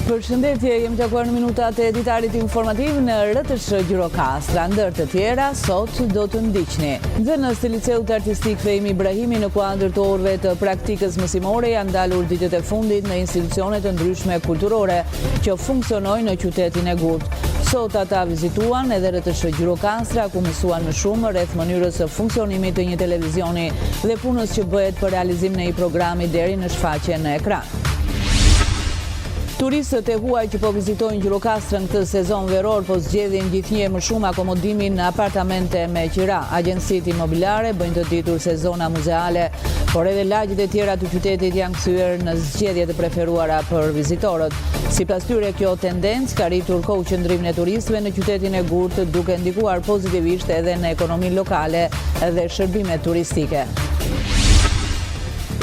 Përshëndetje, jemi takuar në minutat e editarit informativ në RTS Gjirokastra. Ndër të tjera, sot do të ndiqni. Nxënës të Liceut Artistik Fehimi Ibrahimi në kuadër të orëve të praktikës mësimore janë dalur ditët e fundit në institucione të ndryshme kulturore që funksionojnë në qytetin e Gurt. Sot ata vizituan edhe RTS Gjirokastra, ku mësuan më shumë rreth mënyrës së funksionimit të një televizioni dhe punës që bëhet për realizim në një programi deri në shfaqje në ekran. Turistët e huaj që po vizitojnë Gjirokastrën këtë sezon veror po zgjedhin gjithnjë më shumë akomodimin në apartamente me qira. Agjencitë imobiliare bëjnë të ditur sezona muzeale, por edhe lagjet e tjera të qytetit janë kthyer në zgjedhjet e preferuara për vizitorët. Sipas tyre, kjo tendencë ka rritur kohëqëndrimin e turistëve në qytetin e Gurt, duke ndikuar pozitivisht edhe në ekonominë lokale dhe shërbimet turistike.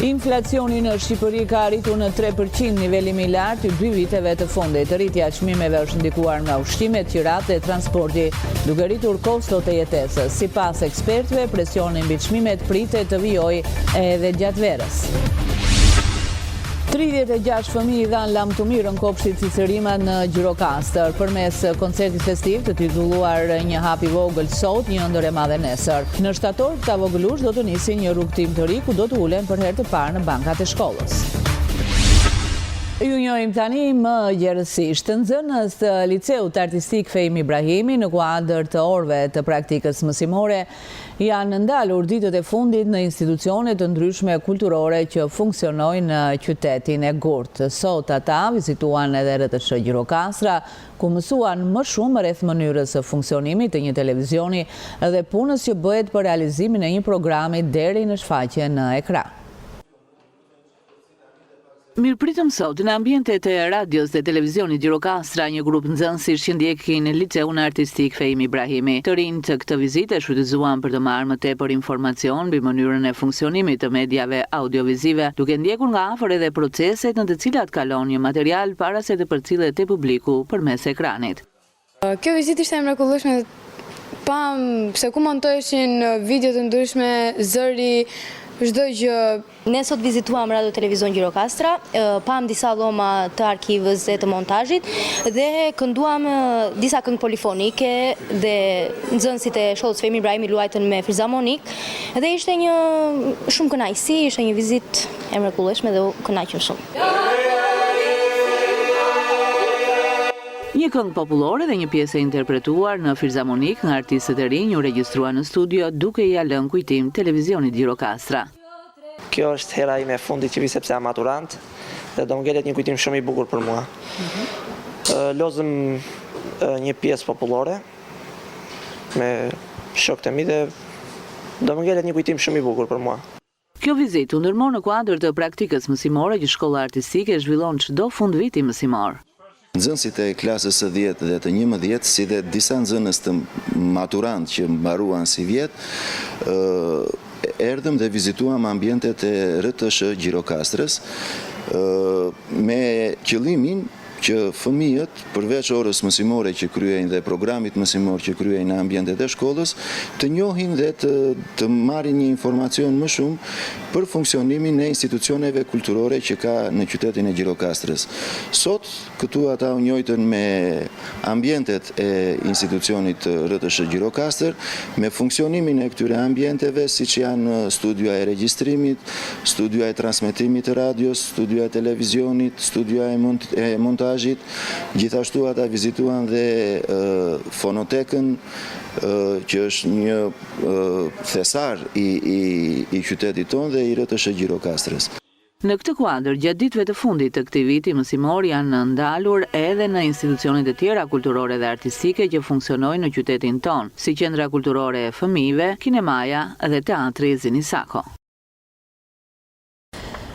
Inflacioni në Shqipëri ka arritur në 3%, nivelimi i lartë i 2 viteve të fundit. Rritja e çmimeve është ndikuar nga ushqimet, qirat dhe transporti, duke rritur kostot e jetesës. Sipas ekspertëve, presioni mbi çmimet pritet të vijojë edhe gjatë verës. 36 fëmijë dhanë lam të mirë në kopshtit Cicerima në Gjirokastër. Përmes koncertit festiv të titulluar Një hap i vogël sot, një ëndër e madhe nesër. Në shtator, këta vogëlush do të nisin një rrugtim të ri ku do të ulen për herë të parë në bankat e shkollës. Ju njohim tani më gjerësisht. Nxënës të Liceut Artistik Fehimi Ibrahimi në kuadër të orëve të praktikës mësimore janë ndalur ditët e fundit në institucione të ndryshme kulturore që funksionojnë në qytetin e Gurt. Sot ata vizituan edhe RTS Gjirokastra, ku mësuan më shumë rreth mënyrës së funksionimit të një televizioni dhe punës që bëhet për realizimin e një programi deri në shfaqje në ekran. Mirëpritëm sot në ambientet e radios dhe televizionit Gjirokastra, një grup nxënësish që ndjekin Liceun Artistik Fehimi Ibrahimi. Të rinj të këtë vizite shfrytëzuan për të marrë më tepër informacion mbi mënyrën e funksionimit të mediave audiovizive, duke ndjekur nga afër edhe proceset në të cilat kalon një material para se të përcillet te publiku përmes ekranit. Kjo vizitë ishte e mrekullueshme. Pam se ku montoheshin video të ndryshme, zëri, çdo gjë. Ne sot vizituam Radio Televizion Gjirokastra, pam disa dhoma të arkivës dhe të montazhit dhe kënduam disa këngë polifonike dhe nxënësit e shkollës Fehimi Ibrahimi luajtën me filharmonik dhe ishte një shumë kënaqësi, ishte një vizitë e mrekullueshme dhe u kënaqëm shumë. Një këngë popullore dhe një pjesë e interpretuar në filharmonik nga artistët e rinj u regjistrua në studio duke ia lënë kujtim televizionit Gjirokastra. Kjo është hera ime e fundit që vi sepse jam maturant dhe do më ngelet një kujtim shumë i bukur për mua. Lozëm një pjesë popullore me shokët e mi dhe do më ngelet një kujtim shumë i bukur për mua. Kjo vizitë u ndërmon në kuadër të praktikës mësimore që shkolla artistike zhvillon çdo fundviti mësimor. Nxënësit e klasës së 10 dhe të 11, si dhe disa nxënës të maturant që mbaruan si vjet, erdhëm dhe vizituam ambientet e RTS Gjirokastrës me qëllimin që fëmijët, përveç orës mësimore që kryejnë dhe programit mësimor që kryejnë në ambientet e shkollës, të njohin dhe të marrin një informacion më shumë për funksionimin e institucioneve kulturore që ka në qytetin e Gjirokastrës. Sot, këtu ata u njohitën me ambientet e institucionit RTS Gjirokastër, me funksionimin e këtyre ambienteve, siç janë studioja e regjistrimit, studioja e transmetimit të radios, studioja e televizionit, studioja e montazhit. Gjithashtu ata vizituan dhe fonotekën, që është një thesar i qytetit tonë dhe i RTS Gjirokastrës. Në këtë kuadër, gjatë ditëve të fundit të këtij viti mësimor janë ndalur edhe në institucionet e tjera kulturore dhe artistike që funksionojnë në qytetin tonë, si Qendra Kulturore e Fëmijëve, kinemaja dhe teatri Zinisako.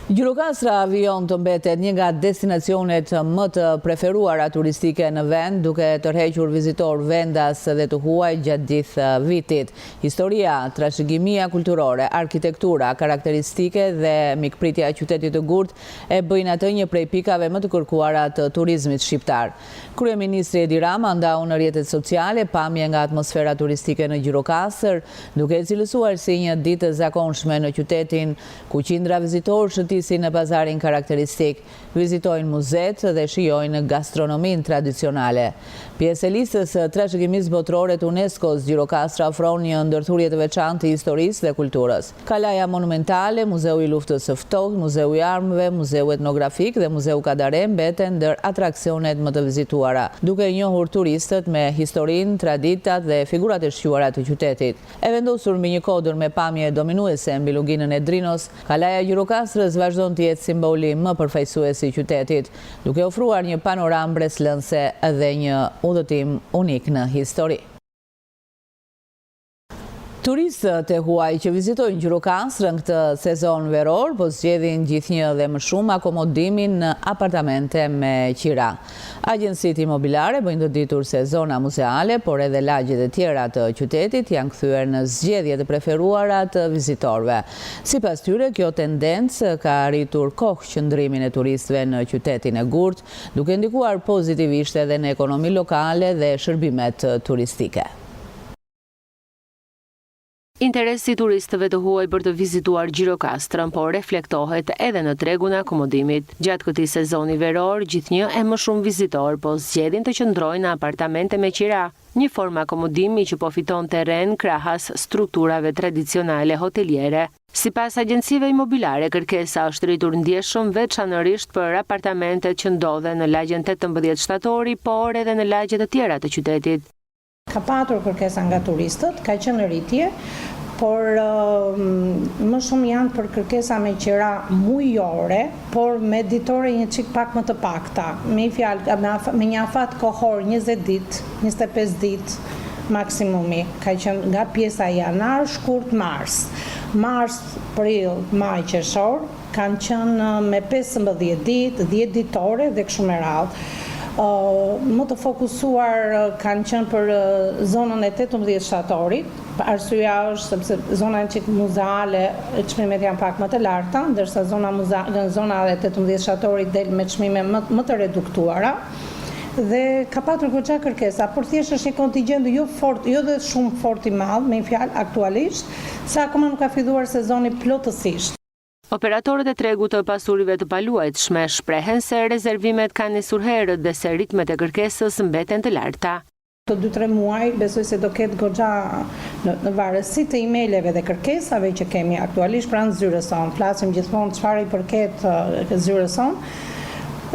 Gjirokastra vijon të mbetet një nga destinacionet më të preferuara turistike në vend, duke tërhequr vizitor vendas dhe të huaj gjatë gjithë vitit. Historia, trashëgimia kulturore, arkitektura, karakteristike dhe mikpritja e qytetit të Gurt e bëjnë atë një prej pikave më të kërkuara të turizmit shqiptar. Kryeministri Edi Rama ndau në rrjetet sociale pamje nga atmosfera turistike në Gjirokastër, duke e cilësuar si një ditë e zakonshme në qytetin ku qindra vizitorë kujtisin në pazarin karakteristik, vizitojnë muzet dhe shijojnë gastronomin tradicionale. Pjesë e listës trashëgimisë botërore të UNESCO-s, Gjirokastra ofron një ndërthurje të veçantë të historisë dhe kulturës. Kalaja monumentale, Muzeu i luftës së ftohtë, Muzeu i armëve, Muzeu etnografik dhe Muzeu Kadare mbeten ndër atraksionet më të vizituara, duke njohur turistët me historinë, traditat dhe figurat e shquara të qytetit. E vendosur mbi një kodër me pamje dominuese mbi luginën e Drinos, Kalaja e Gjirokastrës vazhdon të jetë simboli më përfaqësues i qytetit, duke ofruar një panoramë breslënse dhe një udhëtim unik në histori. Turistët e huaj që vizitojnë Gjirokastrën këtë sezon veror, po zgjedhin gjithnjë dhe më shumë akomodimin në apartamente me qira. Agjencitë imobiliare bëjnë të ditur se zona muzeale, por edhe lagjet e tjera të qytetit janë kthyer në zgjedhje të preferuara të vizitorëve. Sipas tyre, kjo tendencë ka arritur kohë qëndrimin e turistëve në qytetin e Gurt, duke ndikuar pozitivisht edhe në ekonomi lokale dhe shërbimet turistike. Interesi i turistëve të huaj për të vizituar Gjirokastrën po reflektohet edhe në tregun e akomodimit. Gjatë këtij sezoni veror, gjithnjë e më shumë vizitor po zgjedhin të qëndrojnë në apartamente me qira, një formë akomodimi që po fiton terren krahas strukturave tradicionale hoteliere. Sipas agjencive imobiliare, kërkesa është rritur ndjeshëm veçanërisht për apartamentet që ndodhen në lagjen 18 shtatori, por edhe në lagje të tjera të qytetit. Ka patur kërkesa nga turistët, ka qenë rritje, por më shumë janë për kërkesa me qira mujore, por me ditore një çik pak më të pakta. Me një afat kohor 20 ditë, 25 ditë maksimumi. Ka qenë nga pjesa janar, shkurt, mars. Mars, prill, maj, qershor kanë qenë me 15 ditë, 10 ditore dhe kështu me radhë. Më të fokusuar kanë qenë për zonën e 18 shtatorit. Arsyeja është sepse zona e qik muzeale çmimet janë pak më të larta, ndërsa zona e 18 shtatorit del me çmime më të reduktuara. Dhe ka patur goxha kërkesa, por thjesht është një kontingjent jo dhe shumë fort i madh, me një fjalë aktualisht, se akoma nuk ka filluar sezoni plotësisht. Operatorët e tregut të pasurive të paluajtshme shprehen se rezervimet kanë nisur herët dhe se ritmet e kërkesës mbeten të larta. Të 2-3 muaj besoj se do ketë goxha në varësi të emaileve dhe kërkesave që kemi aktualisht pranë zyrës sonë. Flasim gjithmonë çfarë i përket zyrës sonë.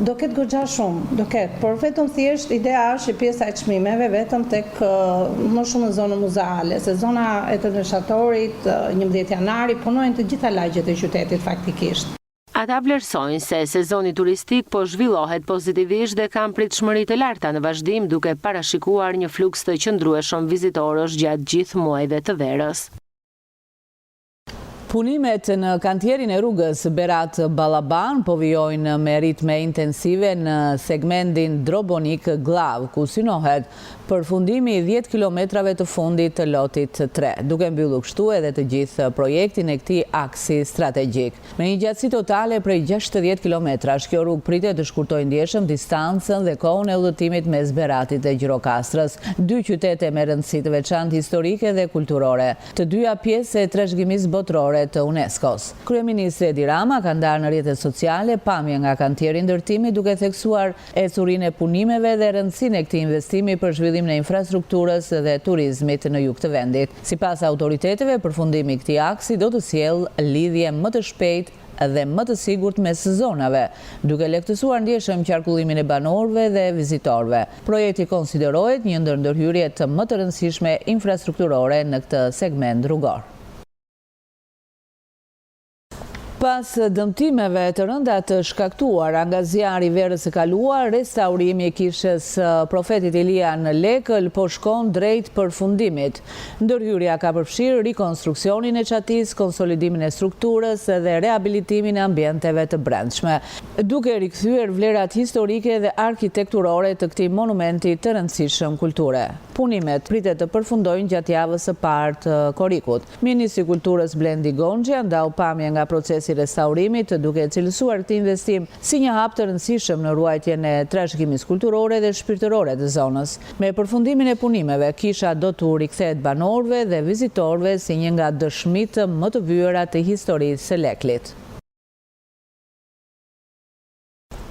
Do ketë goxha shumë, do ketë, por vetëm thjesht ideja është pjesa e çmimeve vetëm tek më shumë në zonën muzeale, se zona e të shatorit, 11 janari, punojnë të gjitha lagjet e qytetit faktikisht. Ata vlerësojnë se sezoni turistik po zhvillohet pozitivisht dhe kanë pritshmëri të larta në vazhdim, duke parashikuar një fluks të qëndrueshëm vizitorësh gjatë gjithë muajve të verës. Punimet në kantierin e rrugës Berat Ballaban po vijojnë me ritme intensive në segmentin Drobonik Glav, ku synohet përfundimi 10 kilometrave të fundit të lotit 3, duke mbyllur kështu edhe të gjithë projektin e këtij aksi strategjik. Me një gjatësi totale prej 60 kilometrash, kjo rrugë pritet të shkurtojë ndjeshëm distancën dhe kohën e udhëtimit mes Beratit dhe Gjirokastrës, dy qytete me rëndësi të veçantë historike dhe kulturore, të dyja pjesë e trashëgimisë botërore të UNESCO-s. Kryeministri Edi Rama ka ndarë në rrjetet sociale pamje nga kantieri ndërtimi, duke theksuar ecurinë e punimeve dhe rëndësinë e këtij investimi për zhvillim në infrastrukturës dhe turizmit në jug të vendit. Sipas autoriteteve, përfundimi i këtij aksi do të sjellë lidhje më të shpejtë dhe më të sigurt mes zonave, duke lehtësuar ndjeshëm qarkullimin e banorëve dhe vizitorëve. Projekti konsiderohet një ndër ndërhyrjet më të rëndësishme infrastrukturore në këtë segment rrugor. Pas dëmtimeve të rënda të shkaktuara nga zjarri verës së kaluar, restaurimi i kishës Profetit Ilia në Lekël po shkon drejt përfundimit. Ndërhyrja ka përfshirë rikonstruksionin e çatisë, konsolidimin e strukturës dhe rehabilitimin e ambienteve të brendshme, duke rikthyer vlerat historike dhe arkitekturore të këtij monumenti të rëndësishëm kulture. Punimet pritet të përfundojnë gjatë javës së parë të korrikut. Ministri i Kulturës Blendi Gonxha ndau pamje nga procesi restaurimit, duke cilësuar këtë investim si një hap të rëndësishëm në ruajtjen e trashëgimisë kulturore dhe shpirtërore të zonës. Me përfundimin e punimeve, kisha do të rikthehet banorëve dhe vizitorëve si një nga dëshmitë më të vyera të historisë së Leklit.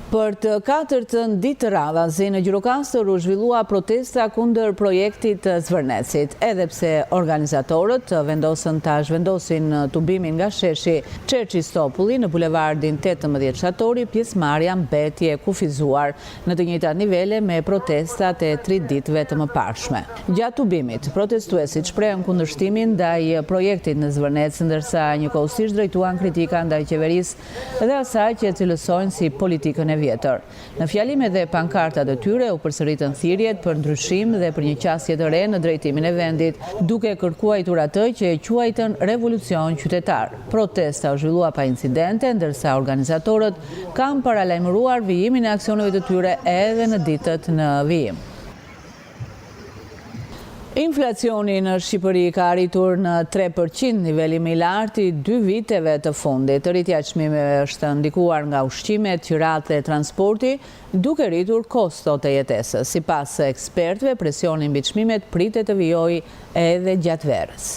Për të katërtën ditë të radhazi në Gjirokastër u zhvillua protesta kundër projektit të Zvërnecit, edhe pse organizatorët vendosën ta zhvendosin tubimin nga sheshi Çerçi Stopulli në bulevardin 18 Shatori, pjesëmarrja mbeti e kufizuar në të njëjtat nivele me protestat e 3 ditëve të mëparshme. Gjatë tubimit, protestuesit shprehën kundërshtimin ndaj projektit në Zvërnec, ndërsa njëkohësisht drejtuan kritika ndaj qeverisë dhe asaj që cilësojnë si politikën e vjetër. Në fjalime dhe pankartat e tyre u përsëritën thirrjet për ndryshim dhe për një qasje të re në drejtimin e vendit, duke kërkuar atë që e quajtën revolucion qytetar. Protesta u zhvillua pa incidente, ndërsa organizatorët kanë paralajmëruar vijimin e aksioneve të tyre edhe në ditët në vijim. Inflacioni në Shqipëri ka arritur në 3%, niveli më i lartë i 2 viteve të fundit. Rritja e çmimeve është ndikuar nga ushqimet, qyrat dhe transporti, duke rritur kostot e jetesës. Sipas ekspertëve, presioni mbi çmimet pritet të vijojë edhe gjatë verës.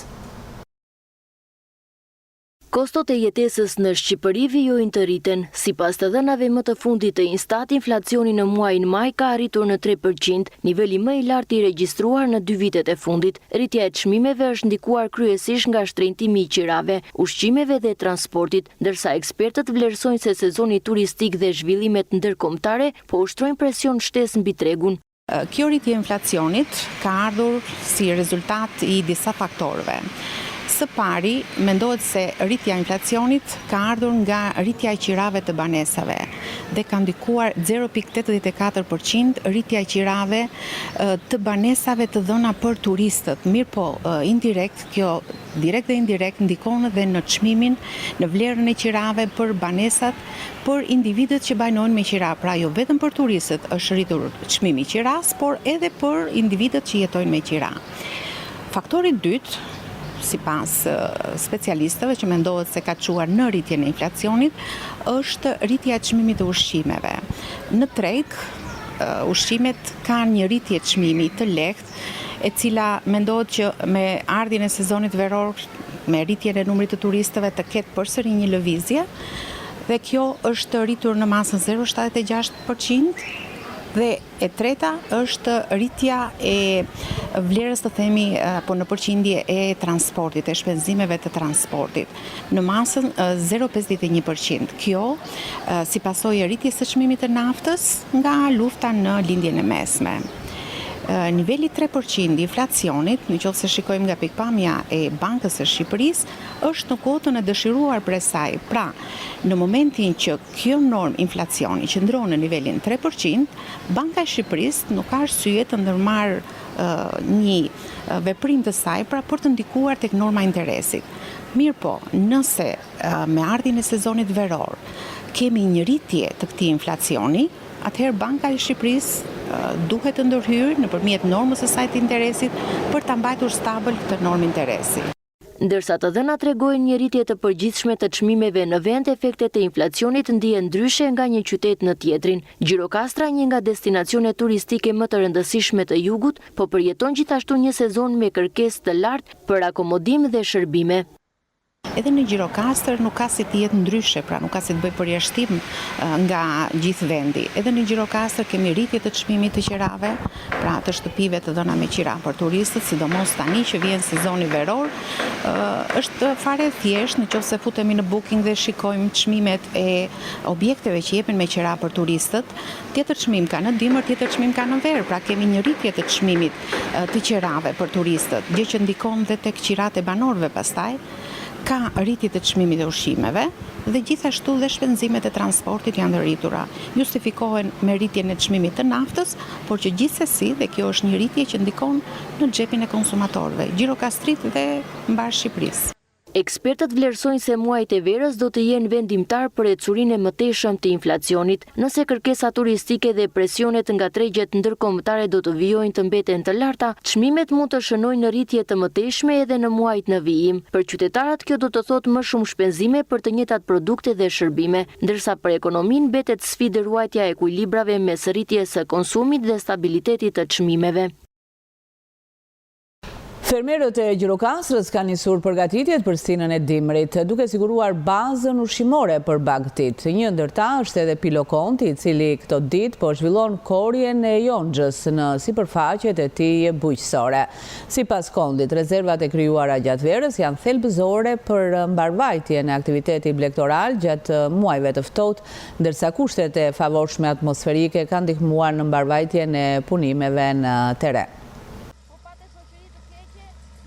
Kostot e jetesës në Shqipëri vijojnë të rriten. Sipas të dhënave më të fundit të Instat, inflacioni në muajin maj ka arritur në 3%, niveli më i lartë i regjistruar në 2 vitet e fundit. Rritja e çmimeve është ndikuar kryesisht nga shtrenjtimi i qirave, ushqimeve dhe transportit, ndërsa ekspertët vlerësojnë se sezoni turistik dhe zhvillimet ndërkombëtare po ushtrojnë presion shtesë mbi tregun. Kjo rritje e inflacionit ka ardhur si rezultat i disa faktorëve. Së pari, mendohet se rritja e inflacionit ka ardhur nga rritja e qirave të banesave dhe ka ndikuar 0.84% rritja e qirave të banesave të dhëna për turistët. Mirë po, indirekt, kjo direkt dhe indirekt ndikon edhe në çmimin, në vlerën e qirave për banesat, për individët që banojnë me qira. Pra jo vetëm për turistët është rritur çmimi i qiras, por edhe për individët që jetojnë me qira. Faktori i dytë, sipas specialistëve që mendohet se ka çuar në rritjen e inflacionit, është rritja e çmimit të ushqimeve. Në treg, ushqimet kanë një rritje çmimi të lehtë, e cila mendohet që me ardhjen e sezonit veror, me rritjen e numrit të turistëve të ketë përsëri një lëvizje, dhe kjo është rritur në masën 0.76%. Dhe e treta është rritja e vlerës të themi po në përqindje e transportit, e shpenzimeve të transportit, në masën 0.51%. Kjo si pasojë e rritjes së çmimit të naftës nga lufta në lindjen e mesme. Niveli 3% i inflacionit, nëse shikojmë nga pikpamja e Bankës së Shqipërisë, është në kotën e dëshiruar për saj. Pra, në momentin që kjo normë inflacioni qëndron në nivelin 3%, Banka e Shqipërisë nuk ka arsye të ndërmarrë një veprim të saj pra për të ndikuar tek norma interesit. Mirë po, nëse me ardhin e sezonit veror kemi një rritje të këtij inflacioni, atëherë Banka e Shqipërisë duhet të ndërhyrë nëpërmjet normës së saj të interesit për ta mbajtur stabël këtë normë interesi. Ndërsa të dhënat tregojnë një rritje të përgjithshme të çmimeve në vend, efektet e inflacionit ndihen ndryshe nga një qytet në tjetrin. Gjirokastra, një nga destinacionet turistike më të rëndësishme të jugut, po përjeton gjithashtu një sezon me kërkesë të lartë për akomodim dhe shërbime. Edhe në Gjirokastër nuk ka si të jetë ndryshe, pra nuk ka si të bëj përjashtim nga gjithë vendi. Edhe në Gjirokastër kemi rritje të çmimit të qirave, pra të shtëpive të dhëna me qira për turistët, sidomos tani që vjen sezoni veror, është fare thjesht nëse futemi në Booking dhe shikojmë çmimet e objekteve që jepen me qira për turistët, tjetër çmim ka në dimër, tjetër çmim ka në verë, pra kemi një rritje të çmimit të qirave për turistët, gjë që ndikon dhe tek qirat e banorëve pastaj. Ka rritje të çmimit të ushqimeve dhe gjithashtu dhe shpenzimet e transportit janë të rritura. Justifikohen me rritjen e çmimit të naftës, por që gjithsesi dhe kjo është një rritje që ndikon në xhepin e konsumatorëve, gjirokastrit dhe mbar Shqipërisë. Ekspertët vlerësojnë se muajt e verës do të jenë vendimtar për ecurinë e mëtejshëm të inflacionit. Nëse kërkesa turistike dhe presionet nga tregjet ndërkombëtare do të vijojnë të mbeten të larta, çmimet mund të shënojnë në rritje të mëtejshme edhe në muajt në vijim. Për qytetarët kjo do të thotë më shumë shpenzime për të njëjtat produkte dhe shërbime, ndërsa për ekonominë mbetet sfidë ruajtja e ekuilibrave mes rritjes së konsumit dhe stabilitetit të çmimeve. Fermerët e Gjirokastrës kanë nisur përgatitjet për stinën e dimrit, duke siguruar bazën ushqimore për bagëtit. Një ndër ta është edhe Pilo Konti, i cili këto ditë po zhvillon korjen e Jonxhës në sipërfaqet e tij bujqësore. Sipas Kondit, rezervat e krijuara gjatë verës janë thelbësore për mbarvajtjen e aktivitetit blegtoral gjatë muajve të ftohtë, ndërsa kushtet e favorshme atmosferike kanë ndihmuar në mbarvajtjen e punimeve në terren.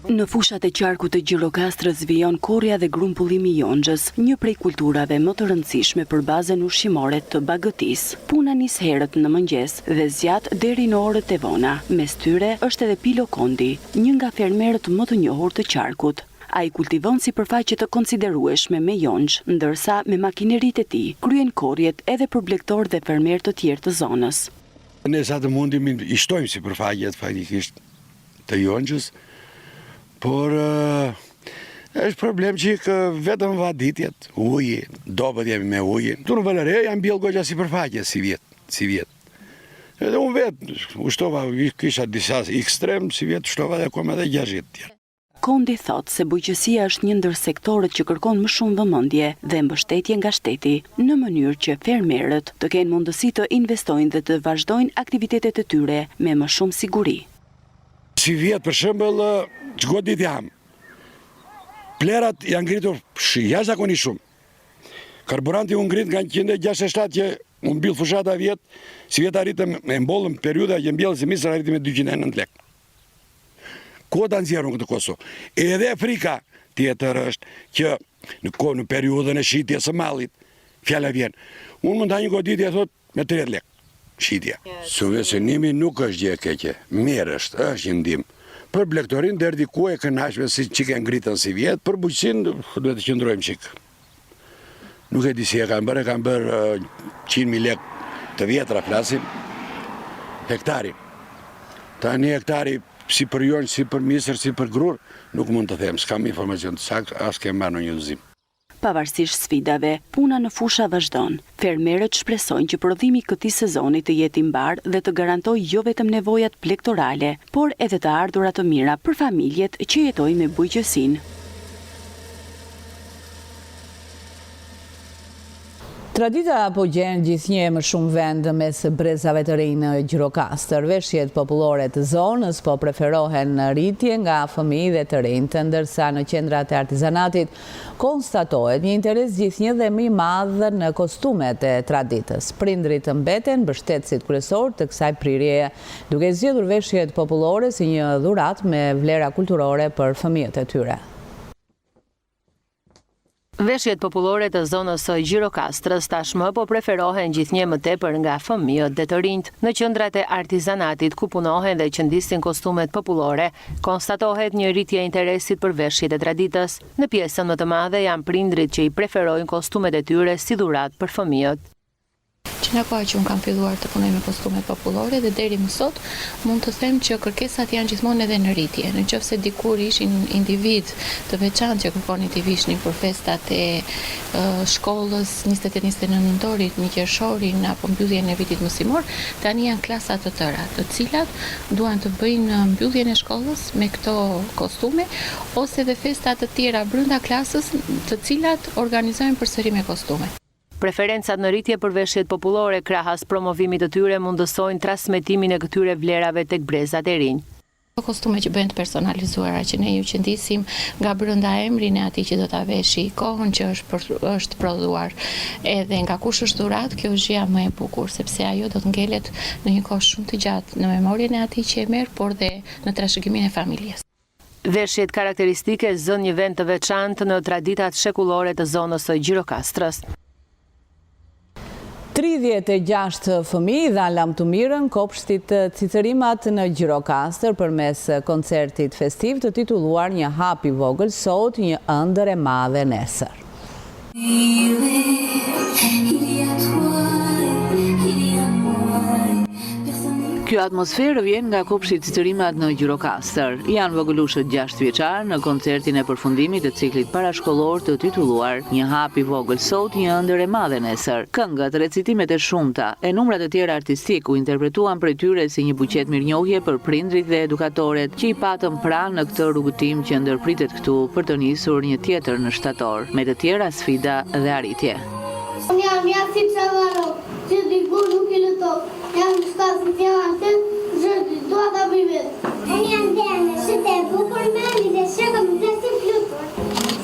Në fushat e qarkut të Gjirokastrës vijon korja dhe grumbullimi i Jonxhës, një prej kulturave më të rëndësishme për bazën ushqimore të bagëtisë. Puna nis herët në mëngjes dhe zgjat deri në orët e vona. Mes tyre është edhe Pilo Konti, një nga fermerët më të njohur të qarkut. Ai kultivon sipërfaqe të konsiderueshme me Jonxh, ndërsa me makineritë e tij kryen korjet edhe për blegtorë dhe fermerë të tjerë të zonës. Ne sa të mundim i shtojmë sipërfaqet faktikisht të Jonxhës. Por është problem që vetëm vaditjet, ujë, dobët jemi me ujë. Tu në Vëllëre jam bjellë goxha sipërfaqe si vjet. Edhe unë vetë, ushtova, kisha disa ekstrem, si vjet, ushtova dhe koma dhe 60 tjerë. Kondi thot se bujqësia është një ndër sektorët që kërkon më shumë vëmendje dhe mbështetje nga shteti, në mënyrë që fermerët të kenë mundësi të investojnë dhe të vazhdojnë aktivitetet e tyre me më shumë siguri. Si vjet, për shembull, çdo ditë jam. Plerat janë ngritur jashtëzakonisht shumë. Karburanti u ngrit nga 167 që u mbyll fushata vjet, si vjet arritëm me mbollëm periudha që mbjellës së misër arritëm me 209 lekë. Koda nxjerrën këtë Kosovë. Edhe frika tjetër është që në periudhën e shitjes së mallit, fjala vjen. Unë mund ta një goditje thot me 30 lekë. Shitja. Subvencionimi nuk është gjë e keqe, mirë është një ndihmë. Për blegtorin deri ku e kënaqshme si çike ngritën si vjet, për bujqësinë duhet të qëndrojmë çik. Nuk e di si e kanë bërë 100.000 lekë të vjetra flasim hektari. Tani hektari si për jonj, si për misër, si për grur, nuk mund të them, s'kam informacion të saktë, as kem marrë në një udhëzim. Pavarësisht sfidave, puna në fusha vazhdon. Fermerët shpresojnë që prodhimi i këtij sezoni të jetë i mbarë dhe të garantojë jo vetëm nevojat blegtorale, por edhe të ardhurat të mira për familjet që jetojnë me bujqësinë. Tradita po gjen gjithnjë më shumë vend mes brezave të rinj në Gjirokastër. Veshjet popullore të zonës po preferohen në rritje nga fëmijë dhe të rinjt, ndërsa në qendrat e artizanatit konstatohet një interes gjithnjë dhe më i madh në kostumet e traditës. Prindrit mbeten mbështetësit kryesor të kësaj prirjeje, duke zgjedhur veshjet popullore si një dhuratë me vlera kulturore për fëmijët e tyre. Veshjet popullore të zonës së Gjirokastrës tashmë po preferohen gjithnjë më tepër nga fëmijët dhe të rinjt. Në qendrat e artizanatit ku punohen dhe qëndisin kostumet popullore, konstatohet një rritje e interesit për veshjet e traditës. Në pjesën më të madhe janë prindrit që i preferojnë kostumet e tyre si dhuratë për fëmijët. Që nga koha që unë kam filluar të punoj me kostumet popullore dhe deri më sot mund të them që kërkesat janë gjithmonë edhe në rritje. Në qoftë se dikur ishin individ të veçantë që kërkonin të vishnin për festat e shkollës 28-29 nëntorit, 1 qershorin apo mbylljen e vitit mësimor, tani janë klasa të tëra, të cilat duan të bëjnë mbylljen e shkollës me këto kostume ose edhe festa të tjera brenda klasës, të cilat organizojnë përsëri me kostume. Preferencat në rritje për veshjet popullore krahas promovimit të tyre mundësojnë transmetimin e këtyre vlerave tek brezat e rinj. Kostume që bëhen të personalizuara, që ne ju qëndisim nga brenda emrin e atij që do ta veshi, kohën që është prodhuar, edhe nga kush është dhuratë, kjo është gjëja më e bukur, sepse ajo do të ngelet në një kohë shumë të gjatë në memorien e atij që e merr, por dhe në trashëgiminë e familjes. Veshjet karakteristike zën një vend të veçantë në traditat shekullore të zonës së Gjirokastrës. 36 fëmijë dhanë lam të mirën kopshtit Cicërimat në Gjirokastër përmes koncertit festiv të titulluar Një hap i vogël sot, një ëndër e madhe nesër. Kjo atmosferë vjen nga kopshti Cicërimat në Gjirokastër. Janë vogëlushët 6 vjeçar në koncertin e përfundimit të ciklit parashkollor të titulluar Një hap i vogël sot, një ëndër e madhe nesër. Këngët, recitimet e shumta e numrat e tjera artistik u interpretuan prej tyre si një buqet mirënjohje për prindrit dhe edukatorët që i patëm pranë në këtë rrugëtim që ndërpritet këtu për të nisur një tjetër në shtator, me të tjera sfida dhe arritje. Unë jam Jasi Çavaro, që dikur nuk i lutov. Jam shtatë që jam atë, që dua ta bëj vetë. Unë jam Dene, që të bukur me një dhe që kam të si flutur.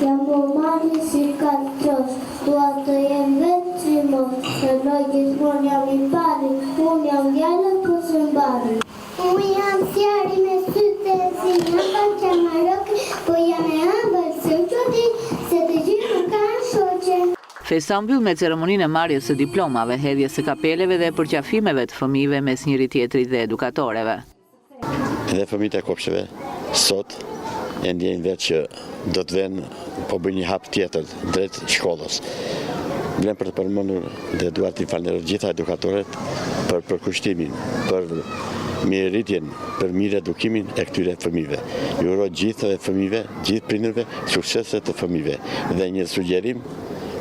Jam po mani si kalqosh, dua të jem vetë që mos. Në loj gjithmon jam i pari, unë jam gjallë po së mbari. Unë jam sjari me syte si një pak që marok, po jam e ambër së qëti, se të gjithë më kanë shoqe. Festa mbyll me ceremoninë e marrjes së diplomave, hedhjes së kapeleve dhe përqafimeve të fëmijëve mes njëri tjetrit dhe edukatorëve. Dhe fëmijët e kopshteve sot e ndjejnë vetë që do të vënë po bëjnë një hap tjetër drejt shkollës. Vlen për të përmendur dhe dua t'i falenderoj gjitha edukatorët për përkushtimin, për mirëritjen, për mirë edukimin e këtyre fëmijëve. Ju uroj gjithë fëmijëve, gjithë prindërve, suksese të fëmijëve. Dhe një sugjerim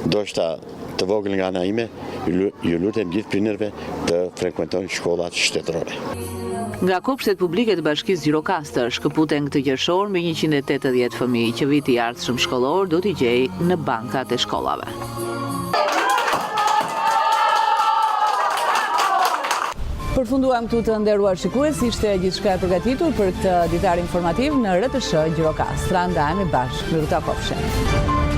ndoshta të vogël nga ana ime, ju lutem gjithë prindërve të frekuentojnë shkollat shtetërore. Nga kopshtet publike të Bashkisë Gjirokastër shkëputen këtë qershor me 180 fëmijë që viti i ardhshëm shkollor do t'i gjejë në bankat e shkollave. Përfunduam këtu të nderuar shikues, ishte gjithçka e përgatitur për këtë ditar informativ në RTS Gjirokastra. Ndajemi bashkë, miru ta kofshim.